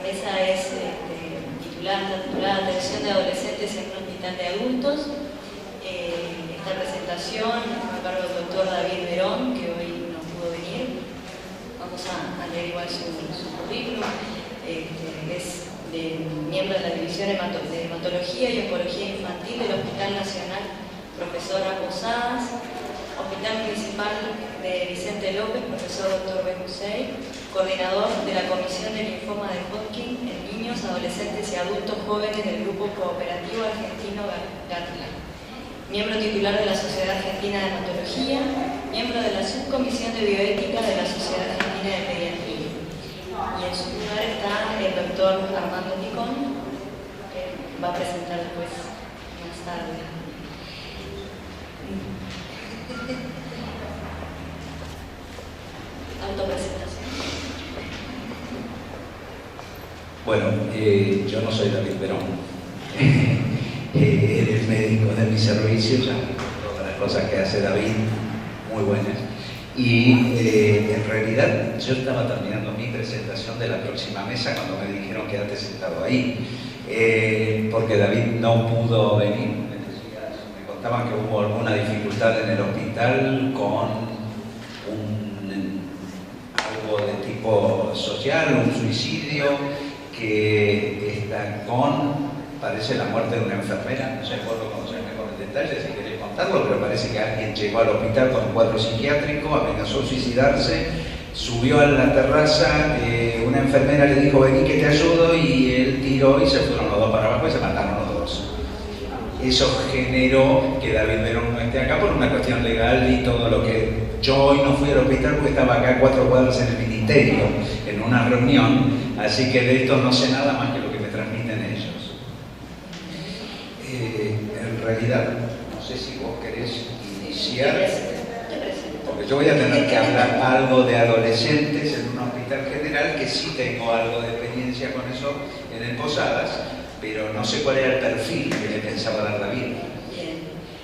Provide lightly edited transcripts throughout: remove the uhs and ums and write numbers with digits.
mesa está titulada Atención de Adolescentes en un Hospital de Adultos. Esta presentación a cargo del doctor David Verón, que hoy no pudo venir. Vamos a leer igual su currículum. Es miembro de la División de Hematología y Oncología Infantil del Hospital Nacional Profesora Posadas, Hospital Municipal de Vicente López, profesor Dr. Ben Hussein, coordinador de la Comisión de Linfoma de Hodgkin en niños, adolescentes y adultos jóvenes del Grupo Cooperativo Argentino GATLA, miembro titular de la Sociedad Argentina de Hematología, miembro de la Subcomisión de Bioética de la Sociedad Argentina de Pediatría. Y en su lugar está el doctor Armando Ticón, que va a presentar después, más tarde. Autopresentación. Bueno, yo no soy David Verón. Eres médico de mi servicio, ya todas las cosas que hace David, muy buenas. Y en realidad yo estaba terminando mi presentación de la próxima mesa cuando me dijeron que antes estaba ahí, porque David no pudo venir. Me contaban que hubo alguna dificultad en el hospital con algo de tipo social, un suicidio, que está parece la muerte de una enfermera, no sé acuerdo conocer mejor el detalle si queréis contarlo, pero parece que alguien llegó al hospital con un cuadro psiquiátrico, amenazó suicidarse, subió a la terraza, una enfermera le dijo vení que te ayudo, y él tiró y se fueron los dos para abajo y se mataron los dos. Eso generó que David Verón no esté acá por una cuestión legal y todo lo que... Yo hoy no fui al hospital porque estaba acá a 4 cuadras en el ministerio, en una reunión, así que de esto no sé nada más que lo que me transmiten ellos. En realidad, no sé si vos querés iniciar, porque yo voy a tener que hablar algo de adolescentes en un hospital general, que sí tengo algo de experiencia con eso en el Posadas, pero no sé cuál era el perfil que le pensaba dar David. Bien,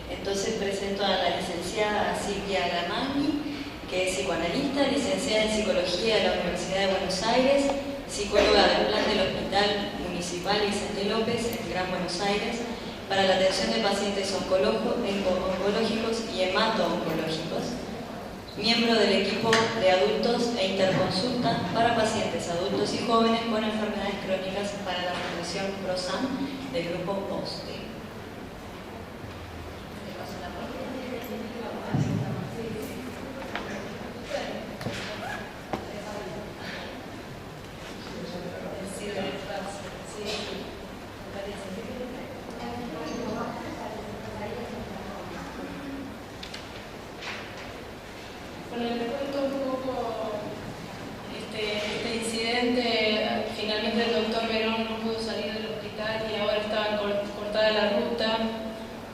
entonces presento a la licenciada Silvia Gamani, que es psicoanalista, licenciada en Psicología de la Universidad de Buenos Aires, psicóloga del Plan del Hospital Municipal Vicente López en Gran Buenos Aires, para la atención de pacientes oncológicos y hemato-oncológicos, miembro del equipo de adultos e interconsulta para pacientes adultos y jóvenes con enfermedades crónicas para la Fundación PROSAN del Grupo POSTE. Bueno, les cuento un poco este incidente. Finalmente el doctor Verón no pudo salir del hospital y ahora estaba cortada la ruta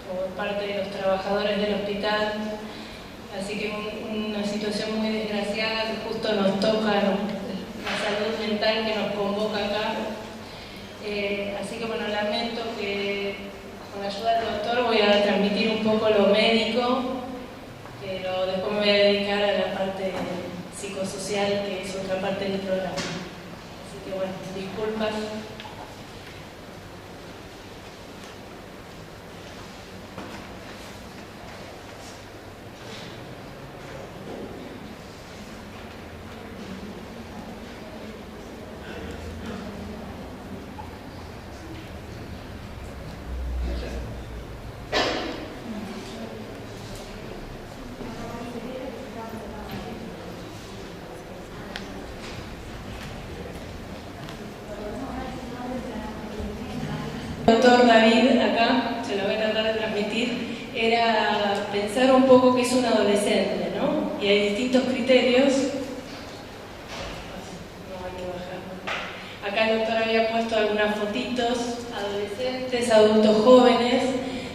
por parte de los trabajadores del hospital. Así que una situación muy desgraciada que justo nos toca la salud mental que nos convoca acá. Así que bueno, lamento que con la ayuda del doctor voy a transmitir un poco lo médico, pero después me voy a dedicar a la parte psicosocial, que es otra parte del programa. Así que bueno, disculpas. Doctor David, acá, se lo voy a tratar de transmitir, era pensar un poco qué es un adolescente, ¿no? Y hay distintos criterios. No hay que bajar. Acá el doctor había puesto algunas fotitos, adolescentes, adultos jóvenes,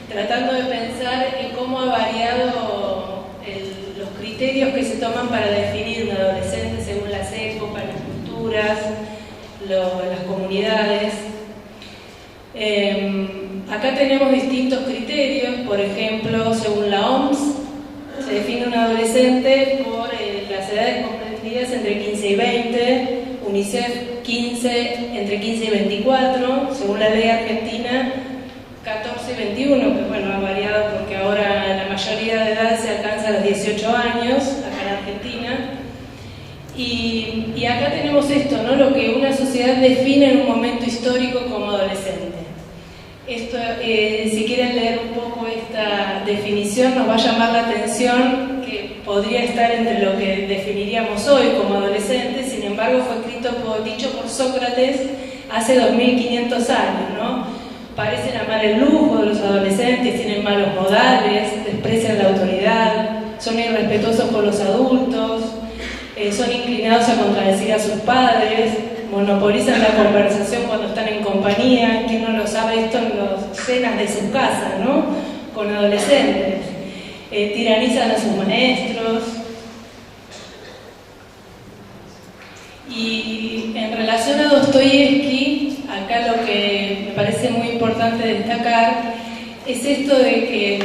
tratando de pensar en cómo ha variado los criterios que se toman para definir un adolescente según las épocas, las culturas, las comunidades. Acá tenemos distintos criterios. Por ejemplo, según la OMS, se define un adolescente por las edades comprendidas entre 15 y 20. UNICEF entre 15 y 24, según la ley argentina 14 y 21, que bueno, ha variado porque ahora la mayoría de edad se alcanza a los 18 años, acá en Argentina. Y acá tenemos esto, ¿no? Lo que una sociedad define en un momento histórico como adolescente. Esto, si quieren leer un poco esta definición, nos va a llamar la atención que podría estar entre lo que definiríamos hoy como adolescentes. Sin embargo, fue dicho por Sócrates hace 2500 años, ¿no? Parecen amar el lujo de los adolescentes, tienen malos modales, desprecian la autoridad, son irrespetuosos con los adultos, son inclinados a contradecir a sus padres, monopolizan la conversación cuando están en compañía. ¿Quién no lo sabe esto en las cenas de sus casas, ¿no? Con adolescentes. Tiranizan a sus maestros. Y en relación a Dostoyevsky, acá lo que me parece muy importante destacar es esto de que,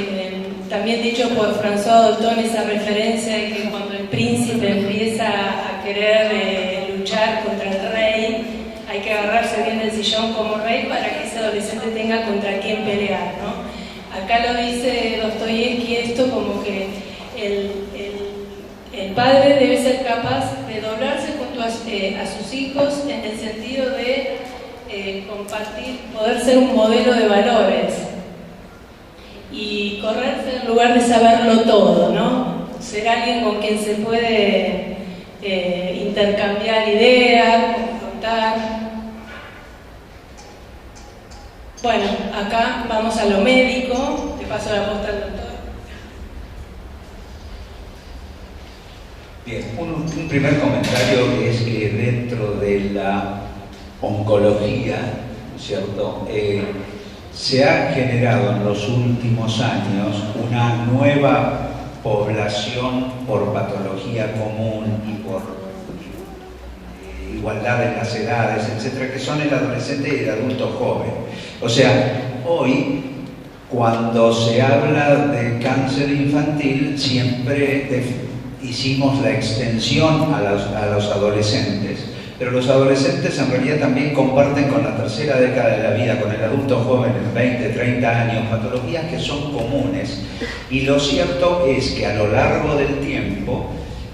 también dicho por François Dolton, esa referencia de que cuando el príncipe empieza a querer luchar contra el rey, hay que agarrarse bien del sillón como rey para que ese adolescente tenga contra quién pelear, ¿no? Acá lo dice Dostoyevsky esto como que el padre debe ser capaz de doblarse junto a sus hijos en el sentido de compartir, poder ser un modelo de valores y correrse en lugar de saberlo todo, ¿no? Ser alguien con quien se puede intercambiar ideas, confrontar. Bueno, acá vamos a lo médico, te paso la posta al doctor. Bien, un primer comentario es que dentro de la oncología, ¿no es cierto?, se ha generado en los últimos años una nueva población por patología común y por igualdad en las edades, etcétera, que son el adolescente y el adulto joven. O sea, hoy, cuando se habla de cáncer infantil, siempre hicimos la extensión a los adolescentes. Pero los adolescentes en realidad también comparten con la tercera década de la vida, con el adulto joven en 20, 30 años, patologías que son comunes. Y lo cierto es que a lo largo del tiempo,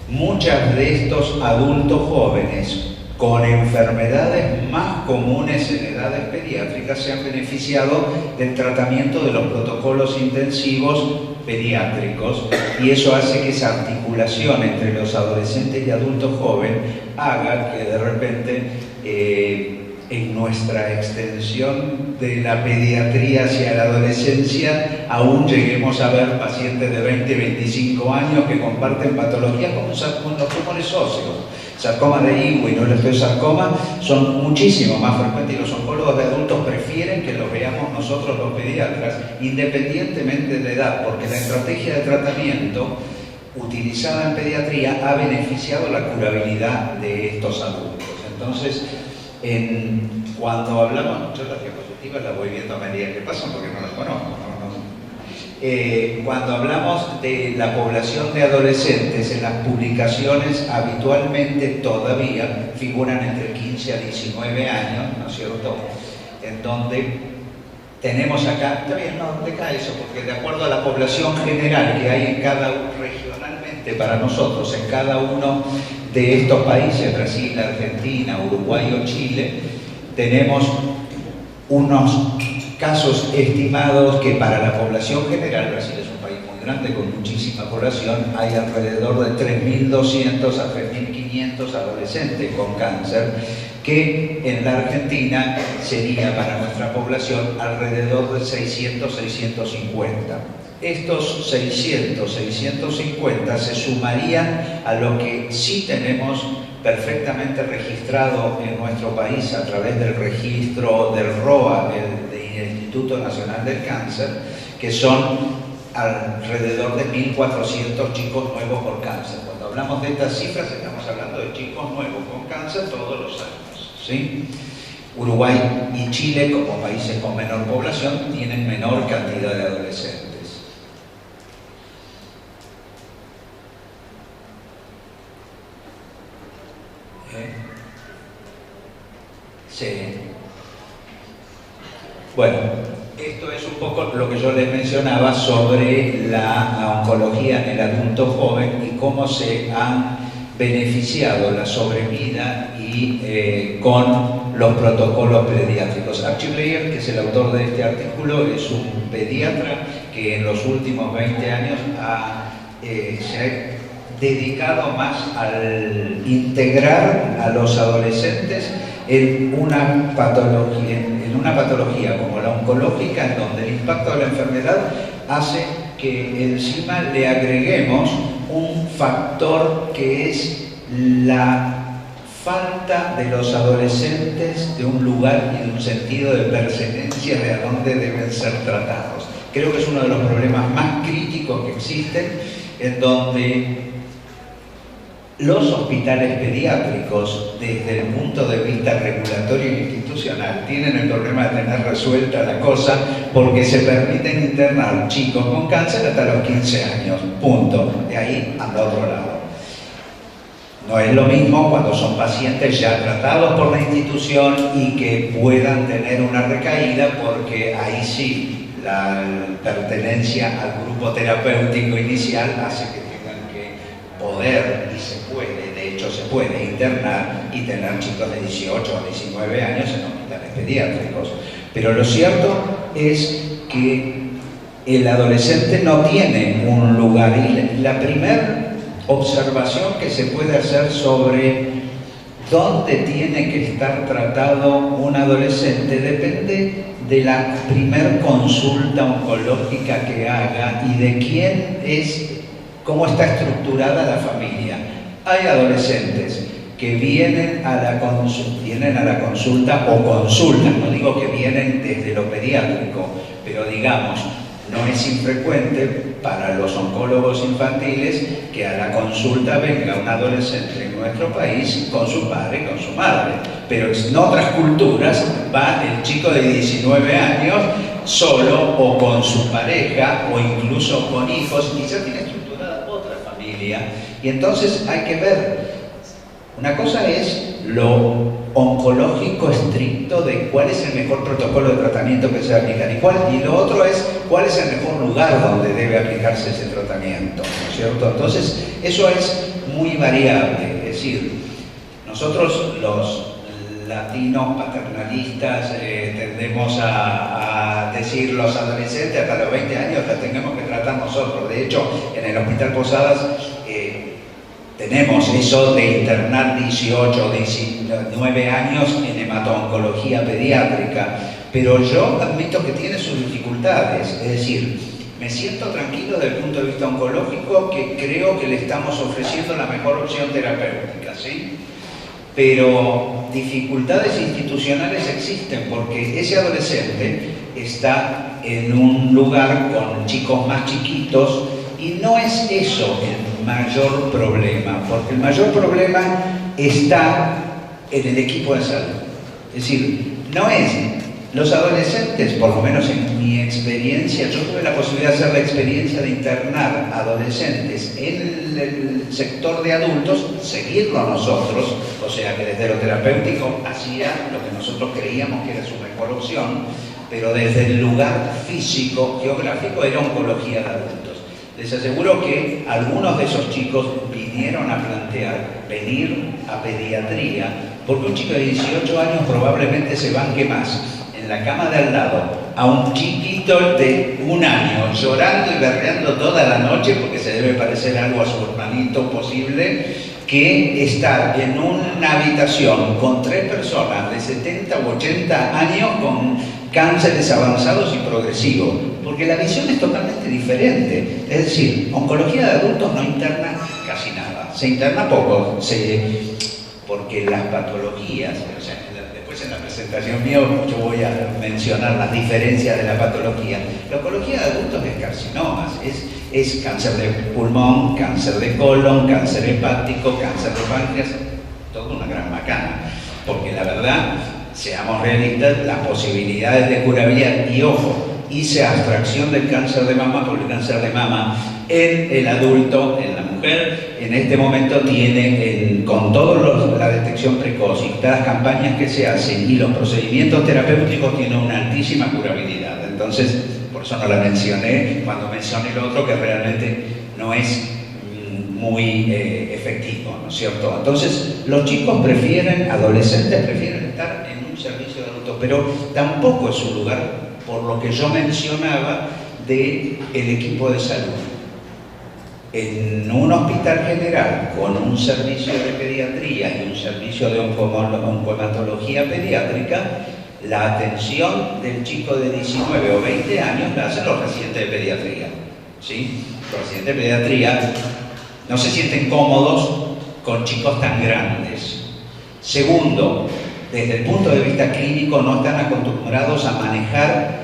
muchas de estos adultos jóvenes con enfermedades más comunes en edades pediátricas se han beneficiado del tratamiento de los protocolos intensivos pediátricos, y eso hace que esa articulación entre los adolescentes y adultos jóvenes haga que de repente en nuestra extensión de la pediatría hacia la adolescencia aún lleguemos a ver pacientes de 20, 25 años que comparten patologías como los tumores óseos. Sarcoma de Ewing o el osteosarcoma son muchísimo más frecuentes y los oncólogos de adultos prefieren que los veamos nosotros los pediatras, independientemente de edad, porque la estrategia de tratamiento utilizada en pediatría ha beneficiado la curabilidad de estos adultos. Entonces, cuando hablamos, yo las diapositivas las voy viendo a medida que pasan porque no las conozco, ¿no? Cuando hablamos de la población de adolescentes, en las publicaciones habitualmente todavía figuran entre 15 a 19 años, ¿no es cierto?, en donde tenemos acá, está bien, no deja eso, porque de acuerdo a la población general que hay en cada uno, regionalmente para nosotros, en cada uno de estos países, Brasil, Argentina, Uruguay o Chile, tenemos unos casos estimados que para la población general, Brasil es un país muy grande con muchísima población, hay alrededor de 3.200 a 3.500 adolescentes con cáncer, que en la Argentina sería para nuestra población alrededor de 600, 650. Estos 600, 650 se sumarían a lo que sí tenemos perfectamente registrado en nuestro país a través del registro del ROA, del Instituto Nacional del Cáncer, que son alrededor de 1.400 chicos nuevos por cáncer. Cuando hablamos de estas cifras estamos hablando de chicos nuevos con cáncer todos los años, ¿sí? Uruguay y Chile, como países con menor población, tienen menor cantidad de adolescentes. Sí. Bueno, esto es un poco lo que yo les mencionaba sobre la oncología en el adulto joven y cómo se han beneficiado la sobrevida y con los protocolos pediátricos. Archie Bleyer, que es el autor de este artículo, es un pediatra que en los últimos 20 años se ha dedicado más al integrar a los adolescentes en una patología como la oncológica, en donde el impacto de la enfermedad hace que encima le agreguemos un factor que es la falta de los adolescentes de un lugar y de un sentido de pertenencia de a dónde deben ser tratados. Creo que es uno de los problemas más críticos que existen, en donde los hospitales pediátricos, desde el punto de vista regulatorio e institucional, tienen el problema de tener resuelta la cosa porque se permiten internar chicos con cáncer hasta los 15 años, punto. De ahí al otro lado. No es lo mismo cuando son pacientes ya tratados por la institución y que puedan tener una recaída, porque ahí sí la pertenencia al grupo terapéutico inicial hace que poder, y se puede, de hecho se puede internar y tener chicos de 18 o 19 años en hospitales pediátricos. Pero lo cierto es que el adolescente no tiene un lugar, y la primera observación que se puede hacer sobre dónde tiene que estar tratado un adolescente depende de la primer consulta oncológica que haga y de quién es, cómo está estructurada la familia. Hay adolescentes que vienen a la consulta o consultan, no digo que vienen desde lo pediátrico, pero digamos, no es infrecuente para los oncólogos infantiles que a la consulta venga un adolescente en nuestro país con su padre y con su madre. Pero en otras culturas va el chico de 19 años solo o con su pareja o incluso con hijos y ya tiene estructurada otra familia. Y entonces hay que ver, una cosa es lo oncológico estricto de cuál es el mejor protocolo de tratamiento que se aplica y lo otro es cuál es el mejor lugar donde debe aplicarse ese tratamiento, ¿no es cierto? Entonces eso es muy variable, es decir, nosotros los latinos paternalistas tendemos a decir los adolescentes hasta los 20 años la tenemos que tratar nosotros. De hecho, en el Hospital Posadas tenemos eso de internar 18 o 19 años en hemato-oncología pediátrica, pero yo admito que tiene sus dificultades, es decir, me siento tranquilo desde el punto de vista oncológico que creo que le estamos ofreciendo la mejor opción terapéutica, ¿sí? Pero dificultades institucionales existen porque ese adolescente está en un lugar con chicos más chiquitos y no es eso el mayor problema, porque el mayor problema está en el equipo de salud. Es decir, no es los adolescentes, por lo menos en mi experiencia, yo tuve la posibilidad de hacer la experiencia de internar adolescentes en el sector de adultos, seguirlo nosotros, o sea que desde lo terapéutico hacía lo que nosotros creíamos que era su mejor opción, pero desde el lugar físico, geográfico, era oncología de adultos. Les aseguro que algunos de esos chicos vinieron a plantear venir a pediatría, porque un chico de 18 años probablemente se banque más en la cama de al lado a un chiquito de 1 año llorando y berreando toda la noche porque se debe parecer algo a su hermanito posible, que estar en una habitación con 3 personas de 70 u 80 años con cánceres avanzados y progresivos, porque la visión es totalmente diferente. Es decir, oncología de adultos no interna casi nada, se interna poco, porque las patologías, o sea, después en la presentación mía yo voy a mencionar las diferencias de la patología. La oncología de adultos es carcinomas, es cáncer de pulmón, cáncer de colon, cáncer hepático, cáncer de páncreas, toda una gran macana, porque la verdad, seamos realistas, las posibilidades de curabilidad, y ojo, hice abstracción del cáncer de mama, porque el cáncer de mama en el adulto, en la mujer mujer en este momento tiene, con toda la detección precoz y todas las campañas que se hacen y los procedimientos terapéuticos, tiene una altísima curabilidad. Entonces, por eso no la mencioné cuando mencioné lo otro, que realmente no es muy efectivo, ¿no es cierto? Entonces, los chicos adolescentes prefieren estar en un servicio de adultos, pero tampoco es un lugar, por lo que yo mencionaba, del equipo de salud. En un hospital general, con un servicio de pediatría y un servicio de oncohematología pediátrica, la atención del chico de 19 o 20 años la hacen los residentes de pediatría, ¿sí? Los residentes de pediatría no se sienten cómodos con chicos tan grandes. Segundo, desde el punto de vista clínico no están acostumbrados a manejar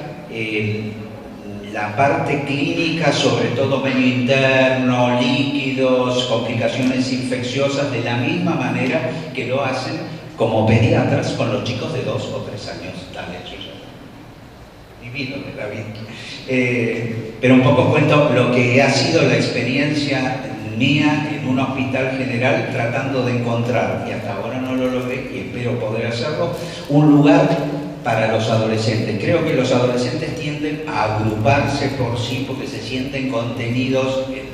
la parte clínica, sobre todo medio interno, líquidos, complicaciones infecciosas, de la misma manera que lo hacen como pediatras con los chicos de 2 o 3 años. Dale, divino, David. Pero un poco cuento lo que ha sido la experiencia mía en un hospital general, tratando de encontrar, y hasta ahora no lo logré y espero poder hacerlo, un lugar para los adolescentes. Creo que los adolescentes tienden a agruparse por sí porque se sienten contenidos en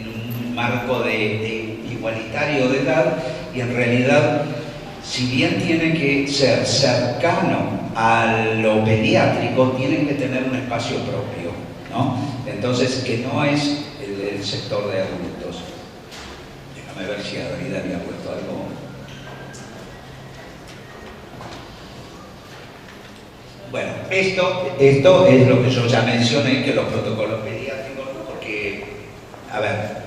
un marco de igualitario de edad, y en realidad, si bien tienen que ser cercano a lo pediátrico, tienen que tener un espacio propio, ¿no? Entonces, que no es el sector de adultos. Déjame ver si a David había puesto algo. Bueno, esto es lo que yo ya mencioné, que los protocolos pediátricos, porque, a ver,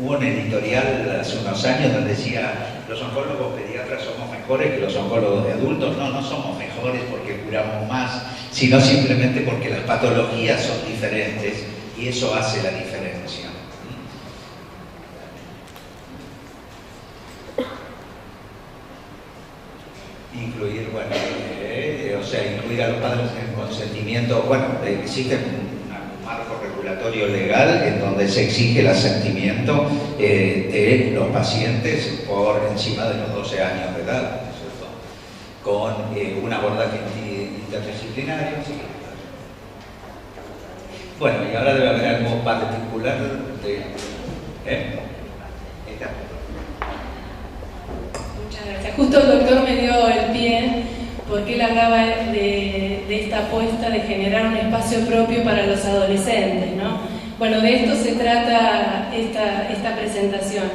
hubo un editorial hace unos años donde decía: los oncólogos pediatras somos mejores que los oncólogos de adultos. No, no somos mejores porque curamos más, sino simplemente porque las patologías son diferentes y eso hace la diferencia. Incluir, bueno, incluir a los padres en consentimiento. Bueno, existe un marco regulatorio legal en donde se exige el asentimiento de los pacientes por encima de los 12 años de edad, ¿cierto? Con un abordaje interdisciplinario. ¿Sí? Bueno, y ahora debe haber algo particular de... Muchas gracias. Justo el doctor me dio el pie porque él hablaba de esta apuesta de generar un espacio propio para los adolescentes, ¿no? Bueno, de esto se trata esta presentación.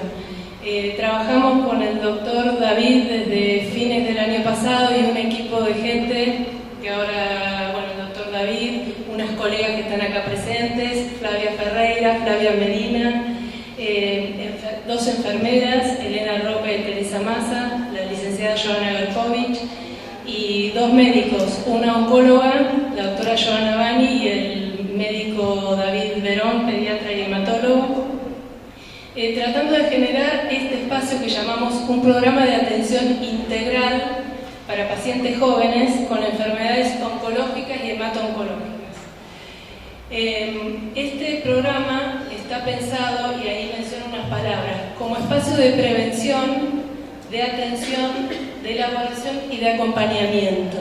Trabajamos con el doctor David desde fines del año pasado y un equipo de gente que ahora, bueno, el doctor David, unas colegas que están acá presentes, Flavia Ferreira, Flavia Medina, 2 enfermeras, Elena Roca y Teresa Massa, la licenciada Joana Berkovich, y 2 médicos, una oncóloga, la doctora Joana Bani, y el médico David Verón, pediatra y hematólogo, tratando de generar este espacio que llamamos un programa de atención integral para pacientes jóvenes con enfermedades oncológicas y hemato-oncológicas. Este programa está pensado, y ahí menciono unas palabras, como espacio de prevención, de atención, de elaboración y de acompañamiento.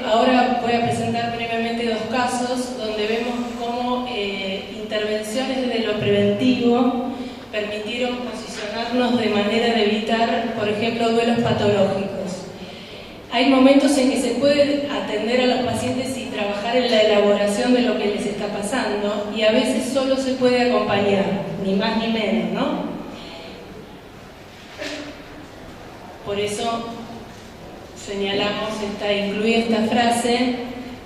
Ahora voy a presentar brevemente 2 casos donde vemos cómo intervenciones desde lo preventivo permitieron posicionarnos de manera de evitar, por ejemplo, duelos patológicos. Hay momentos en que se puede atender a los pacientes y trabajar en la elaboración de lo que les está pasando, y a veces solo se puede acompañar, ni más ni menos, ¿no? Por eso señalamos, incluye esta frase,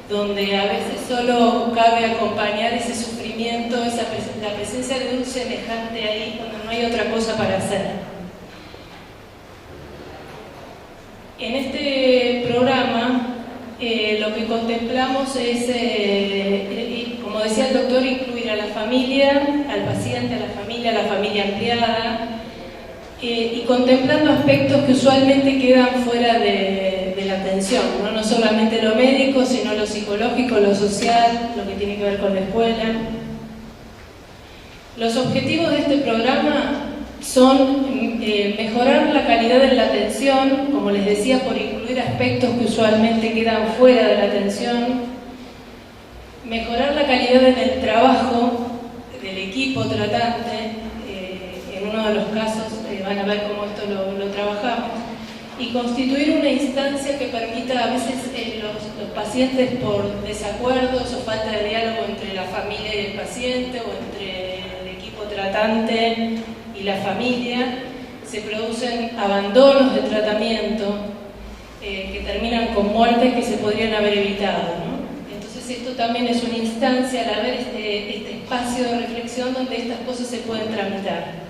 donde a veces solo cabe acompañar ese sufrimiento, la presencia de un semejante ahí, cuando no hay otra cosa para hacer. En este programa lo que contemplamos es, como decía el doctor, incluir a la familia, al paciente, a la familia ampliada, y contemplando aspectos que usualmente quedan fuera de la atención, ¿no? No solamente lo médico, sino lo psicológico, lo social, lo que tiene que ver con la escuela. Los objetivos de este programa son mejorar la calidad de la atención, como les decía, por incluir aspectos que usualmente quedan fuera de la atención, mejorar la calidad en el trabajo del equipo tratante, en uno de los casos van a ver cómo esto lo trabajamos, y constituir una instancia que permita a veces los pacientes por desacuerdos o falta de diálogo entre la familia y el paciente o entre el equipo tratante y la familia, se producen abandonos de tratamiento que terminan con muertes que se podrían haber evitado, ¿no? Entonces esto también es una instancia al haber este espacio de reflexión donde estas cosas se pueden tramitar.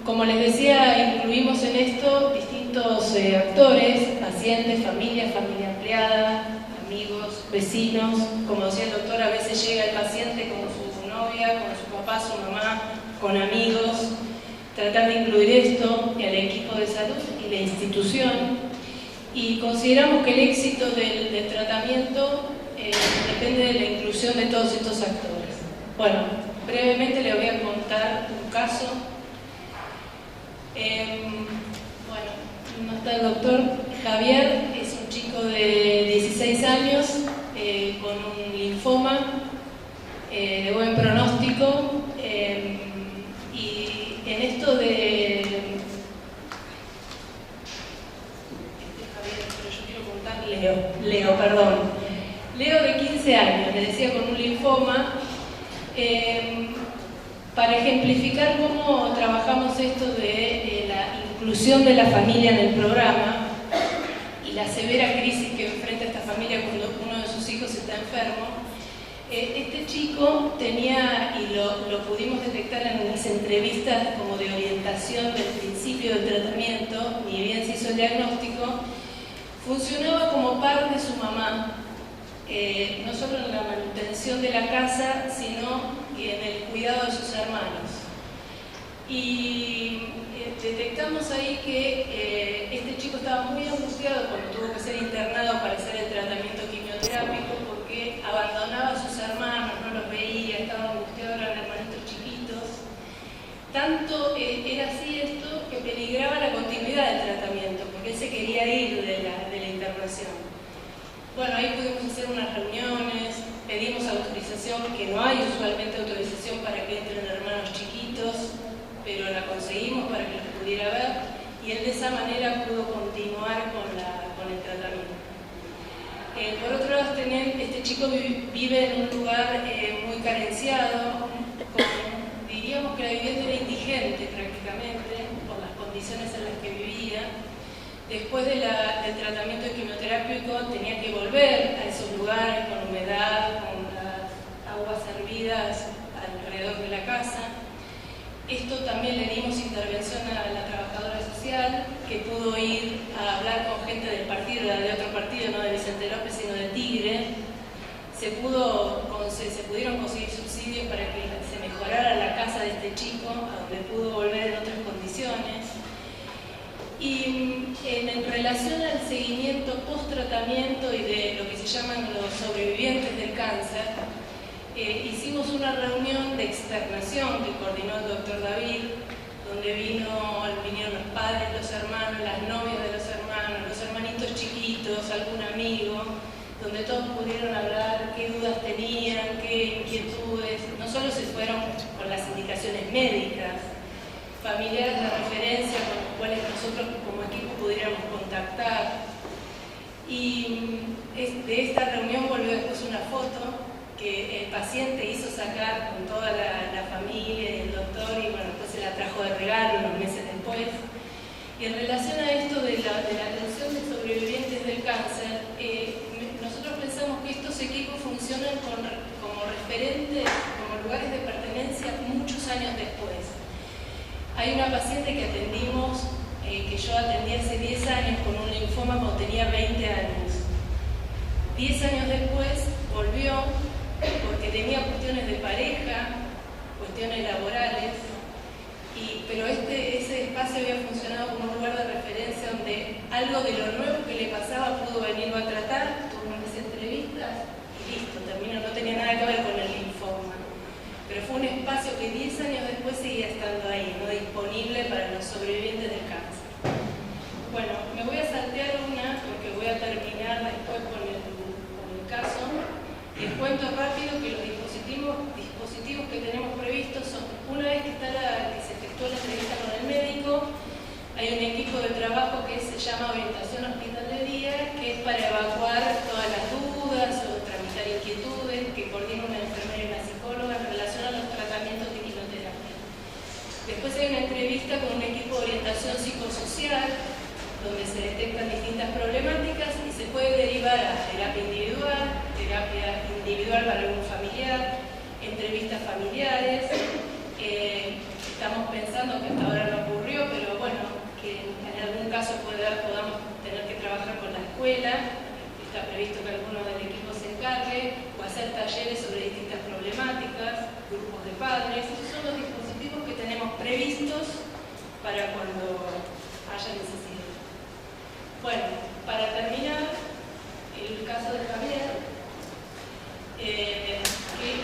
Como les decía, incluimos en esto distintos actores, pacientes, familia empleada, amigos, vecinos. Como decía el doctor, a veces llega el paciente con su novia, con su papá, su mamá, con amigos. Tratar de incluir esto al equipo de salud y la institución. Y consideramos que el éxito del tratamiento depende de la inclusión de todos estos actores. Bueno, brevemente les voy a contar un caso. Bueno, no está el doctor. Javier es un chico de 16 años con un linfoma de buen pronóstico, y en esto de Javier, pero yo quiero contar Leo de 15 años, le decía, con un linfoma. Para ejemplificar cómo trabajamos esto de la inclusión de la familia en el programa y la severa crisis que enfrenta esta familia cuando uno de sus hijos está enfermo, este chico tenía, y lo pudimos detectar en las entrevistas como de orientación del principio del tratamiento, ni bien se hizo el diagnóstico, funcionaba como par de su mamá, no solo en la manutención de la casa, sino en el cuidado de sus hermanos. Y detectamos ahí que este chico estaba muy angustiado cuando tuvo que ser internado para hacer el tratamiento quimioterápico, porque abandonaba a sus hermanos, no los veía, estaba angustiado, eran hermanitos chiquitos. Tanto era así esto que peligraba la continuidad del tratamiento, porque él se quería ir de la internación. Bueno, ahí pudimos hacer unas reuniones, pedimos autorización, que no hay usualmente autorización para que entren hermanos chiquitos, pero la conseguimos para que los pudiera ver, y él de esa manera pudo continuar con el tratamiento. Por otro lado, este chico vive en un lugar muy carenciado, diríamos que la vivienda era indigente prácticamente, por las condiciones en las que vivía. Después del tratamiento quimioterápico tenía que volver a esos lugares con humedad, con las aguas hervidas alrededor de la casa. Esto también le dimos intervención a la trabajadora social, que pudo ir a hablar con gente del partido, de otro partido, no de Vicente López, sino de Tigre. Se pudieron conseguir subsidios para que se mejorara la casa de este chico, a donde pudo volver en otras condiciones. Y en relación al seguimiento post-tratamiento y de lo que se llaman los sobrevivientes del cáncer, hicimos una reunión de externación que coordinó el doctor David, donde vinieron los padres, los hermanos, las novias de los hermanos, los hermanitos chiquitos, algún amigo, donde todos pudieron hablar qué dudas tenían, qué inquietudes. No solo se fueron con las indicaciones médicas, familiares de referencia con los cuales nosotros como equipo pudiéramos contactar. Y de esta reunión volvió después una foto que el paciente hizo sacar con toda la familia y el doctor, y bueno, después se la trajo de regalo unos meses después. Y en relación a esto de la atención de sobrevivientes del cáncer, nosotros pensamos que estos equipos funcionan como referentes, como lugares de pertenencia muchos años después. Hay una paciente que atendimos, que yo atendí hace 10 años con un linfoma cuando tenía 20 años. 10 años después volvió porque tenía cuestiones de pareja, cuestiones laborales, pero ese espacio había funcionado como un lugar de referencia donde algo de lo nuevo que le pasaba pudo venirlo a tratar, tuvo unas entrevistas y listo, termino, no tenía nada que ver con el linfoma. Pero fue un espacio que 10 años después seguía estando ahí, ¿no? Disponible para los sobrevivientes del cáncer. Bueno, me voy a saltear una porque voy a terminar después con el caso. Les cuento rápido que los dispositivos que tenemos previstos son, una vez que se efectúa la entrevista con el médico, hay un equipo de trabajo que se llama orientación hospital de día, que es para evacuar todas las dudas o tramitar inquietudes, que coordina una enfermera y una psicóloga en relación a los tratamientos de quimioterapia. Después hay una entrevista con un equipo de orientación psicosocial, donde se detectan distintas problemáticas y se puede derivar a terapia individual para algún familiar, entrevistas familiares. Estamos pensando que hasta ahora no ocurrió, pero bueno, que en algún caso podamos tener que trabajar con la escuela, está previsto que alguno del equipo se encargue, o hacer talleres sobre distintas problemáticas, grupos de padres. Esos son los dispositivos que tenemos previstos para cuando haya necesidad. Bueno, para terminar, el caso de Javier,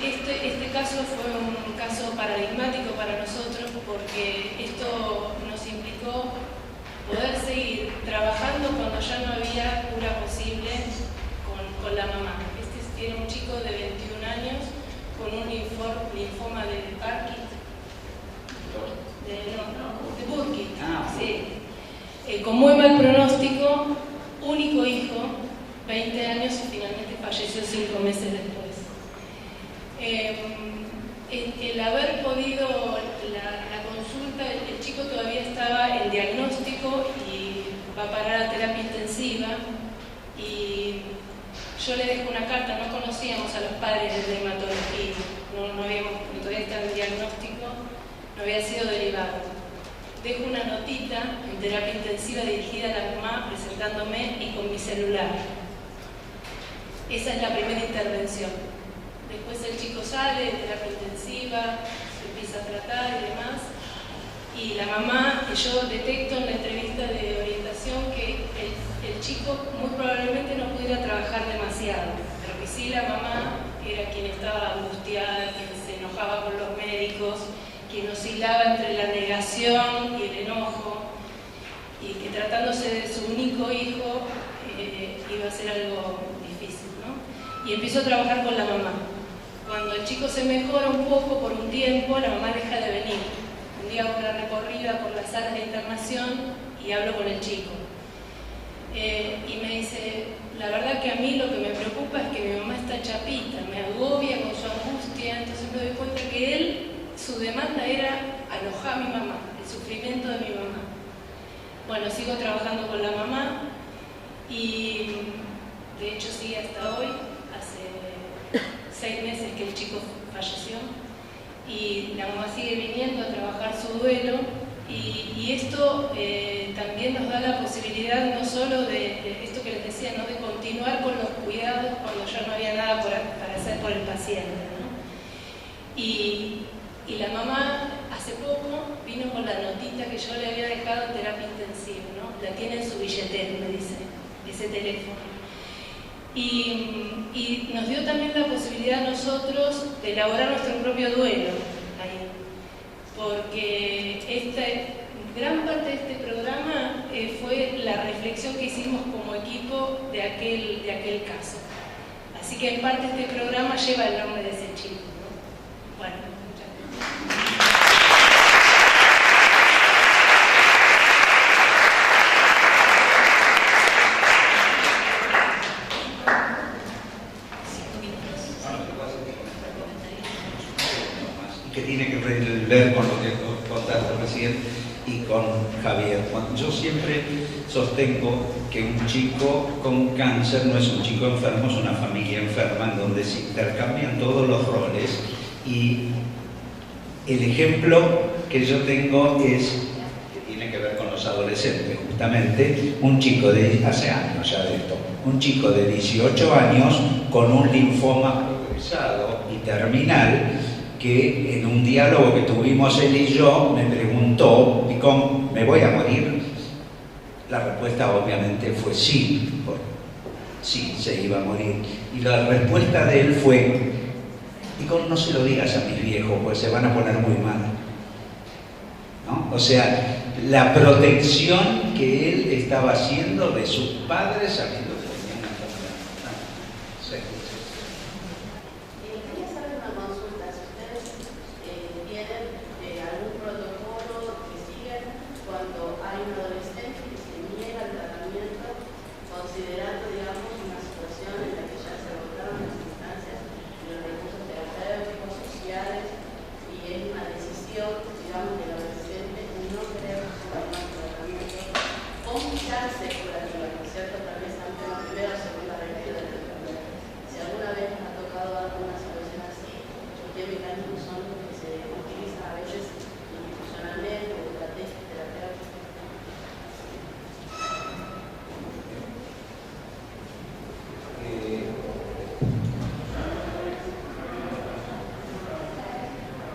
este caso fue un caso paradigmático para nosotros porque esto nos implicó poder seguir trabajando cuando ya no había cura posible con la mamá. Este era un chico de 21 años con un linfoma de Burkitt, de Burkitt, sí. Con muy mal pronóstico, único hijo, 20 años y finalmente falleció 5 meses después. El haber podido, la consulta, el chico todavía estaba en diagnóstico y va a parar a terapia intensiva y yo le dejo una carta, no conocíamos a los padres de dermatología, todavía estaba en diagnóstico, no había sido derivado. Dejo una notita en terapia intensiva dirigida a la mamá presentándome y con mi celular. Esa es la primera intervención. Después el chico sale de terapia intensiva, se empieza a tratar y demás. Y la mamá, yo detecto en la entrevista de orientación que el chico muy probablemente no pudiera trabajar demasiado, pero que sí la mamá era quien estaba angustiada, quien se enojaba con los médicos, quien oscilaba entre la negación y el enojo, y que tratándose de su único hijo iba a ser algo difícil, ¿no? Y empiezo a trabajar con la mamá. Cuando el chico se mejora un poco por un tiempo, la mamá deja de venir. Un día hago una recorrida por las salas de internación y hablo con el chico. Y me dice, la verdad que a mí lo que me preocupa es que mi mamá está chapita, me agobia con su angustia, entonces me doy cuenta que él, su demanda era alojar a mi mamá, el sufrimiento de mi mamá. Bueno, sigo trabajando con la mamá y de hecho sigue hasta hoy, hace 6 meses que el chico falleció y la mamá sigue viniendo a trabajar su duelo y esto también nos da la posibilidad no solo de esto que les decía, ¿no? De continuar con los cuidados cuando ya no había nada para hacer por el paciente, ¿no? Y la mamá hace poco vino con la notita que yo le había dejado en terapia intensiva, ¿no? La tiene en su billetera, me dice, ese teléfono. Y nos dio también la posibilidad a nosotros de elaborar nuestro propio duelo ahí, porque gran parte de este programa fue la reflexión que hicimos como equipo de aquel caso. Así que en parte este programa lleva el nombre de ese chico, ¿no? Bueno, muchas gracias. Que tiene que ver con lo que contaste recién y con Javier. Yo siempre sostengo que un chico con cáncer no es un chico enfermo, es una familia enferma en donde se intercambian todos los roles y el ejemplo que yo tengo es que tiene que ver con los adolescentes, justamente un chico hace años ya de esto, un chico de 18 años con un linfoma progresado y terminal que en un diálogo que tuvimos él y yo me preguntó, ¿me voy a morir? La respuesta obviamente fue sí, sí, se iba a morir. Y la respuesta de él fue: digo, no se lo digas a mis viejos, pues se van a poner muy mal, ¿no? O sea, la protección que él estaba haciendo de sus padres sabiendo que tenían una enfermedad. Sí. Quería saber una consulta, si ustedes tienen algún protocolo que siguen cuando hay un adolescente que se niega al tratamiento, considerando, digamos, una situación en la que ya se agotaron las instancias y los recursos terapéuticos, sociales, y es una decisión, digamos, del adolescente no querer tomar el tratamiento con chance curativa, ¿no es cierto? Tal vez ante la primera o segunda recaída de la enfermedad. Si alguna vez nos ha tocado alguna situación así, ¿qué mecanismos son los que se utilizan a veces institucionalmente o estrategias terapéuticas?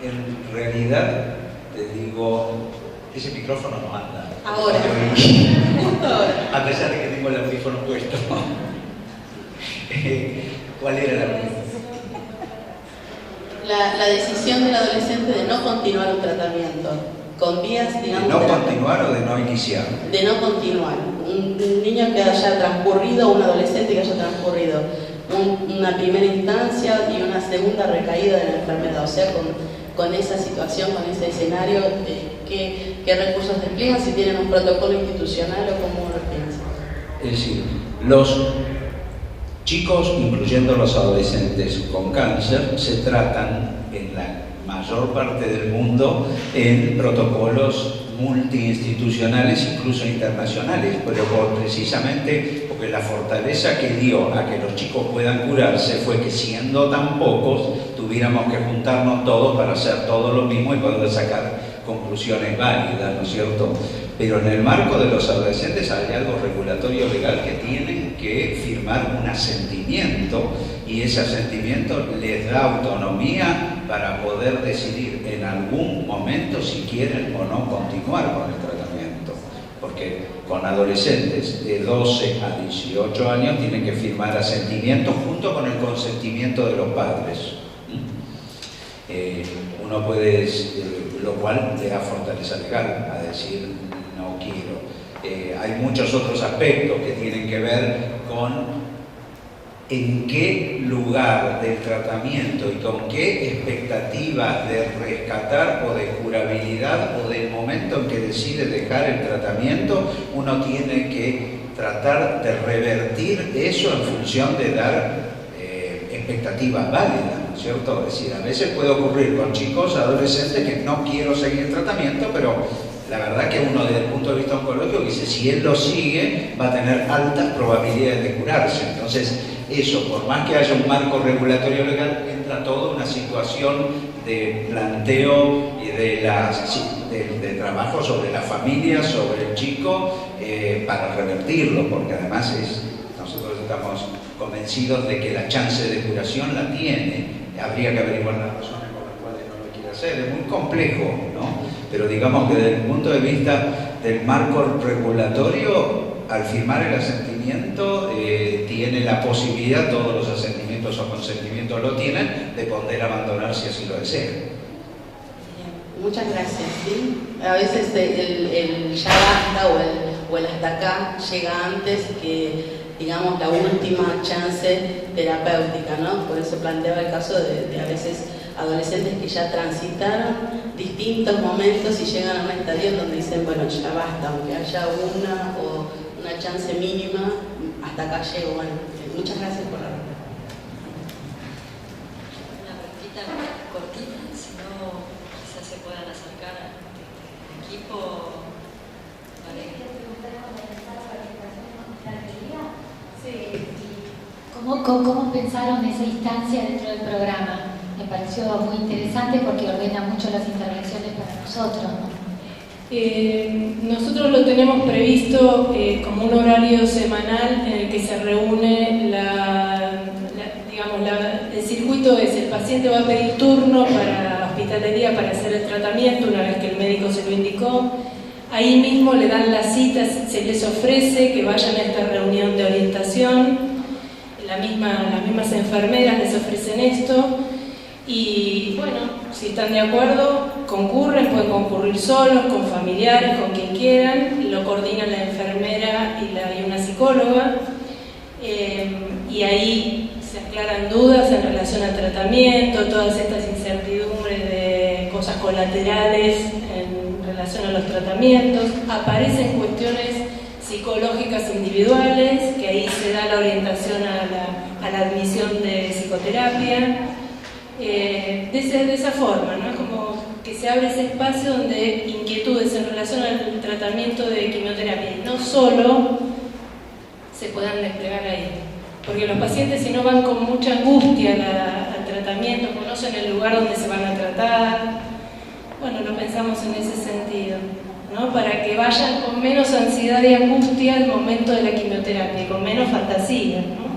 En realidad, te digo, ese micrófono no anda. Ahora. A pesar de que tengo el audífono puesto. ¿Cuál era la pregunta? La decisión del adolescente de no continuar un tratamiento con vías, digamos... ¿De no continuar o de no iniciar? De no continuar. Un niño que haya transcurrido, un adolescente que haya transcurrido una primera instancia y una segunda recaída de la enfermedad, o sea, con esa situación, con ese escenario, ¿qué recursos despliegan? Si tienen un protocolo institucional o cómo lo piensan. Es decir, los chicos, incluyendo los adolescentes con cáncer, se tratan en la mayor parte del mundo en protocolos multiinstitucionales, incluso internacionales, pero precisamente porque la fortaleza que dio a que los chicos puedan curarse fue que, siendo tan pocos, tuviéramos que juntarnos todos para hacer todo lo mismo y poder sacar conclusiones válidas, ¿no es cierto? Pero en el marco de los adolescentes hay algo regulatorio legal que tienen que firmar un asentimiento, y ese asentimiento les da autonomía para poder decidir en algún momento si quieren o no continuar con el tratamiento. Porque con adolescentes de 12 a 18 años tienen que firmar asentimiento junto con el consentimiento de los padres. Uno puede, lo cual le da fortaleza legal a decir no quiero. Hay muchos otros aspectos que tienen que ver con en qué lugar del tratamiento y con qué expectativas de rescatar o de curabilidad o del momento en que decide dejar el tratamiento, uno tiene que tratar de revertir eso en función de dar expectativas válidas, ¿no es cierto? Es decir, a veces puede ocurrir con chicos, adolescentes, que no quiero seguir el tratamiento, pero la verdad que uno desde el punto de vista oncológico dice, si él lo sigue, va a tener altas probabilidades de curarse. Entonces, eso, por más que haya un marco regulatorio legal, entra toda una situación de planteo y de trabajo sobre la familia, sobre el chico, para revertirlo, porque además nosotros estamos convencidos de que la chance de curación la tiene. Habría que averiguar las razones por las cuales no lo quiere hacer. Es muy complejo, ¿no? Pero digamos que desde el punto de vista del marco regulatorio, al firmar el asentimiento, tiene la posibilidad, todos los asentimientos o consentimientos lo tienen, de poder abandonar si así lo desean. Muchas gracias. ¿Sí? A veces el ya basta o el hasta acá llega antes que, digamos, la última chance terapéutica, ¿no? Por eso planteaba el caso de a veces adolescentes que ya transitaron distintos momentos y llegan a un estadio donde dicen, bueno, ya basta, aunque haya una chance mínima, hasta acá llego. Bueno, muchas gracias por la respuesta. Una preguntita cortita, si no, quizás se puedan acercar al equipo. Vale. ¿Cómo pensaron esa instancia dentro del programa? Me pareció muy interesante porque ordena mucho las intervenciones para nosotros, ¿no? Nosotros lo tenemos previsto como un horario semanal en el que se reúne el circuito es: el paciente va a pedir turno para hospitalería para hacer el tratamiento una vez que el médico se lo indicó. Ahí mismo le dan las citas, se les ofrece que vayan a esta reunión de orientación. las mismas enfermeras les ofrecen esto. Y bueno, si están de acuerdo, concurren, pueden concurrir solos, con familiares, con quien quieran, lo coordinan la enfermera y una psicóloga, y ahí se aclaran dudas en relación al tratamiento, todas estas incertidumbres de cosas colaterales en relación a los tratamientos, aparecen cuestiones psicológicas individuales, que ahí se da la orientación a la admisión de psicoterapia. De esa forma, ¿no? Como que se abre ese espacio donde inquietudes en relación al tratamiento de quimioterapia no solo se puedan desplegar ahí, porque los pacientes, si no, van con mucha angustia al tratamiento, conocen el lugar donde se van a tratar. Bueno, lo pensamos en ese sentido, ¿no? Para que vayan con menos ansiedad y angustia al momento de la quimioterapia, con menos fantasía, ¿no?